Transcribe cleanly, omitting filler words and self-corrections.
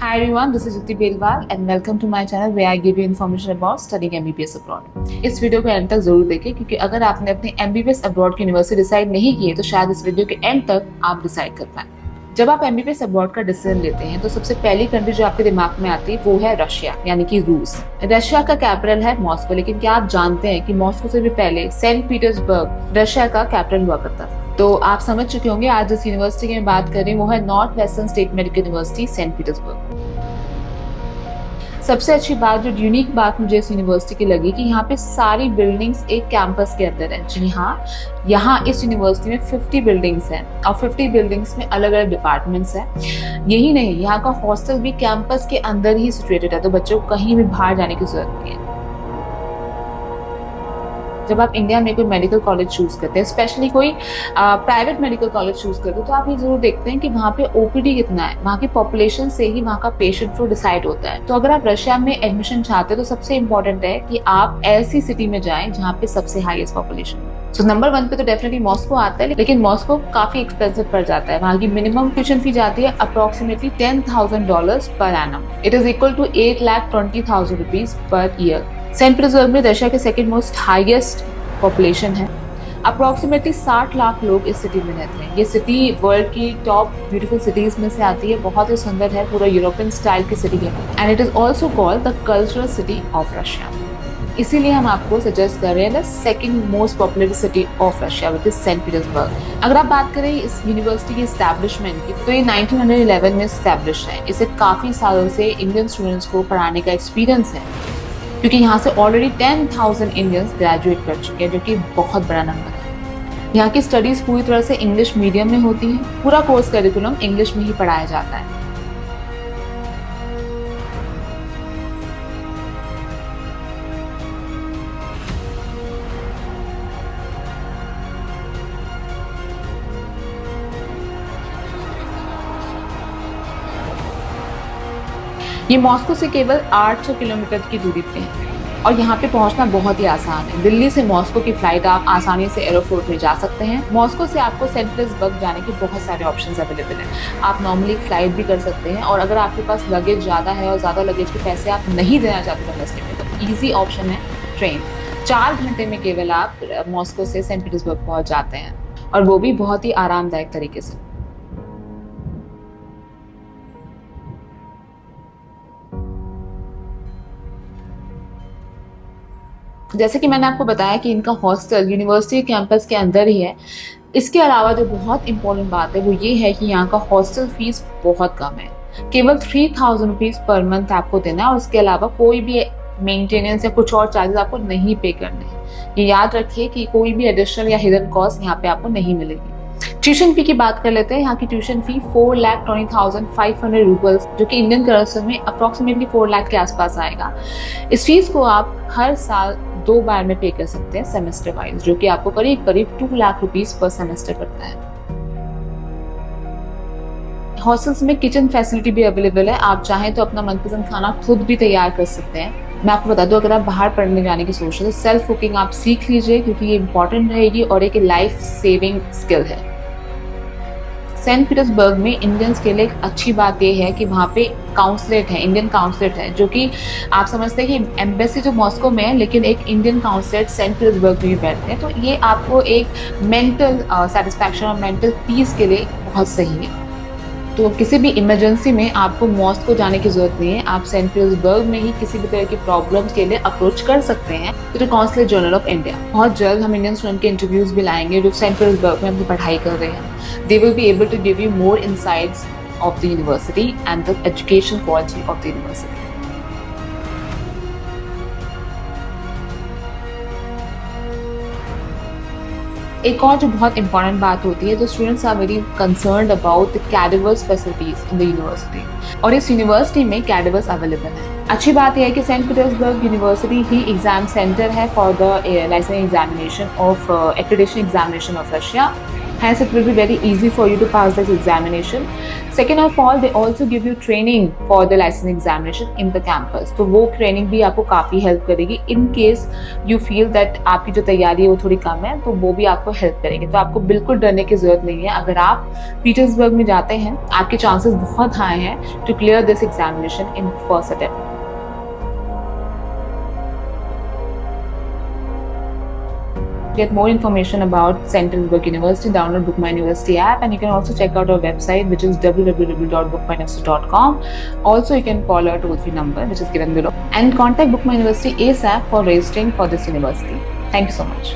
Hi everyone, this is Jyoti Belwal and welcome to my channel where I give you information about studying MBBS abroad. इस video को and तक जरूर देखें क्योंकि अगर आपने अपनी MBBS अब्रॉड की यूनिवर्सिटी डिसाइड नहीं की है तो शायद इस वीडियो के एंड तक आप डिसाइड कर पाएं। जब आप MBBS अब्रॉड का डिसीजन लेते हैं तो सबसे पहली कंट्री जो आपके दिमाग में आती है वो है रशिया यानी कि रूस। रशिया का कैपिटल है मॉस्को, लेकिन क्या आप जानते हैं कि मॉस्को से भी पहले सेंट पीटर्सबर्ग रशिया का कैपिटल हुआ करता था। तो आप समझ चुके होंगे आज जिस यूनिवर्सिटी की मैं बात कर रही हूँ वो है North Western State Medical University Saint Petersburg. सबसे अच्छी बात, जो यूनिक बात मुझे इस यूनिवर्सिटी की लगी कि यहाँ पे सारी बिल्डिंग्स एक कैंपस के अंदर है। जी हाँ, यहाँ इस यूनिवर्सिटी में 50 बिल्डिंग्स हैं और 50 बिल्डिंग्स में अलग अलग डिपार्टमेंट्स हैं। यही नहीं, यहाँ का हॉस्टल भी कैंपस के अंदर ही सिचुएटेड है, तो बच्चों को कहीं भी बाहर जाने की जरूरत नहीं है। जब आप इंडिया में कोई मेडिकल कॉलेज चूज करते हैं, स्पेशली कोई प्राइवेट मेडिकल कॉलेज चूज करते हैं, तो आप ये जरूर देखते हैं कि वहाँ पे ओपीडी कितना है। वहाँ की पॉपुलेशन से ही वहाँ का पेशेंट फ्लो डिसाइड होता है। तो अगर आप रशिया में एडमिशन चाहते हैं तो सबसे इम्पोर्टेंट है कि आप ऐसी सिटी में जाएं जहाँ पे सबसे हाईएस्ट पॉपुलेशन। तो नंबर 1 पे तो डेफिनेटली मॉस्को आता है, लेकिन मॉस्को काफी एक्सपेंसिव पड़ जाता है। वहाँ की मिनिमम ट्यूशन फी जाती है approximately $10,000 per annum. It is equal to 8,20,000 rupees per year. Saint Petersburg में रशिया के सेकंड मोस्ट हाईएस्ट पॉपुलेशन है। अप्रोक्सीमेटली 60 लाख लोग इस सिटी में रहते हैं। ये सिटी वर्ल्ड की टॉप ब्यूटीफुल सिटीज में से आती है, बहुत ही सुंदर है, पूरा यूरोपियन स्टाइल की सिटी है and it is also called the cultural city of Russia. इसीलिए हम आपको सजेस्ट कर रहे हैं the second most popular city of Russia which is Saint Petersburg. अगर आप बात करें इस यूनिवर्सिटी की एस्टैब्लिशमेंट की, तो ये 1911 में एस्टैब्लिश है। इसे काफी सालों से इंडियन स्टूडेंट्स को पढ़ाने का एक्सपीरियंस है, क्योंकि यहाँ से ऑलरेडी 10,000 इंडियंस ग्रेजुएट कर चुके हैं, जो कि बहुत बड़ा नंबर है। यहाँ की स्टडीज पूरी तरह से इंग्लिश मीडियम में होती है। पूरा कोर्स करिकुलम इंग्लिश में ही पढ़ाया जाता है। ये मॉस्को से केवल 800 किलोमीटर की दूरी पे है और यहाँ पे पहुँचना बहुत ही आसान है। दिल्ली से मॉस्को की फ्लाइट आप आसानी से एयरपोर्ट में जा सकते हैं। मॉस्को से आपको सेंट पीटर्सबर्ग जाने के बहुत सारे ऑप्शंस अवेलेबल हैं। आप नॉर्मली फ्लाइट भी कर सकते हैं, और अगर आपके पास लगेज ज़्यादा है और ज़्यादा लगेज के पैसे आप नहीं देना चाहते डोमेस्टिक में, तो ईजी ऑप्शन है ट्रेन। 4 घंटे में केवल आप मॉस्को से सेंट पीटर्सबर्ग पहुँच जाते हैं, और वो भी बहुत ही आरामदायक तरीके से। जैसे कि मैंने आपको बताया कि इनका हॉस्टल यूनिवर्सिटी कैंपस के अंदर ही है। इसके अलावा जो बहुत इंपॉर्टेंट बात है वो ये है कि यहाँ का हॉस्टल फीस बहुत कम है। केवल 3,000 रुपीज पर मंथ आपको देना है, और उसके अलावा कोई भी मेंटेनेंस या कुछ और चार्जेस आपको नहीं पे करने हैं। ये याद रखिए कि कोई भी एडिशनल या हिडन कॉस्ट यहाँ पे आपको नहीं मिलेगी। ट्यूशन फी की बात कर लेते हैं। यहाँ की ट्यूशन फी 4,20,500 रूपल्स, जो कि इंडियन करेंसी में अप्रोक्सीमेटली 4 लाख के आसपास आएगा। इस फीस को आप हर साल 2 बार में पे कर सकते हैं सेमेस्टर वाइज, जो कि आपको करीब करीब 2 लाख रुपीस पर सेमेस्टर पड़ता है। हॉस्टल्स में किचन फैसिलिटी भी अवेलेबल है। आप चाहें तो अपना मनपसंद खाना खुद भी तैयार कर सकते हैं। मैं आपको बता दूं, अगर आप बाहर पढ़ने जाने की सोच रहे हैं तो सेल्फ कुकिंग आप सीख लीजिए, क्योंकि ये इंपॉर्टेंट रहेगी और एक लाइफ सेविंग स्किल है। सेंट पीटर्सबर्ग में इंडियंस के लिए एक अच्छी बात यह है कि वहाँ पे काउंसलेट है, इंडियन काउंसलेट है, जो कि आप समझते हैं कि एम्बेसी जो मॉस्को में है, लेकिन एक इंडियन काउंसलेट सेंट पीटर्सबर्ग में भी बैठते हैं। तो ये आपको एक मेंटल सेटिस्फैक्शन और मेंटल पीस के लिए बहुत सही है। तो किसी भी इमरजेंसी में आपको मॉस्को जाने की जरूरत नहीं है। आप सेंट पीटर्सबर्ग में ही किसी भी तरह की प्रॉब्लम्स के लिए अप्रोच कर सकते हैं तो काउंसलेट जनरल ऑफ इंडिया। बहुत जल्द हम इंडियन स्टूडेंट के इंटरव्यूज भी लाएंगे जो सेंट पीटर्सबर्ग में अपनी पढ़ाई कर रहे हैं। They will be able to give you more insights of the university and the education quality of the university. एक और जो बहुत इंपॉर्टेंट बात होती है, तो students are very concerned about the cadavers facilities in the university, और इस यूनिवर्सिटी में कैडिवर्स अवेलेबल है। अच्छी बात यह है कि सेंट पीटर्सबर्ग यूनिवर्सिटी ही एग्जाम सेंटर है for the license examination of accreditation examination of Russia Hence, it will be very easy for you to pass this examination. Second of all, they also give you training for the license examination in the campus. तो वो training भी आपको काफ़ी help करेगी in case you feel that आपकी जो तैयारी है वो थोड़ी कम है, तो वो भी आपको हेल्प करेगी. तो आपको बिल्कुल डरने की जरूरत नहीं है. अगर आप पीटर्सबर्ग में जाते हैं, आपके चांसेस बहुत हाई हैं to clear this examination in first attempt. Get more information about St. Edward University, download Book My University app, and you can also check out our website, which is www.bookmyuniversity.com. Also, you can call our toll-free number, which is given below, and contact Book My University ASAP for registering for this university. Thank you so much.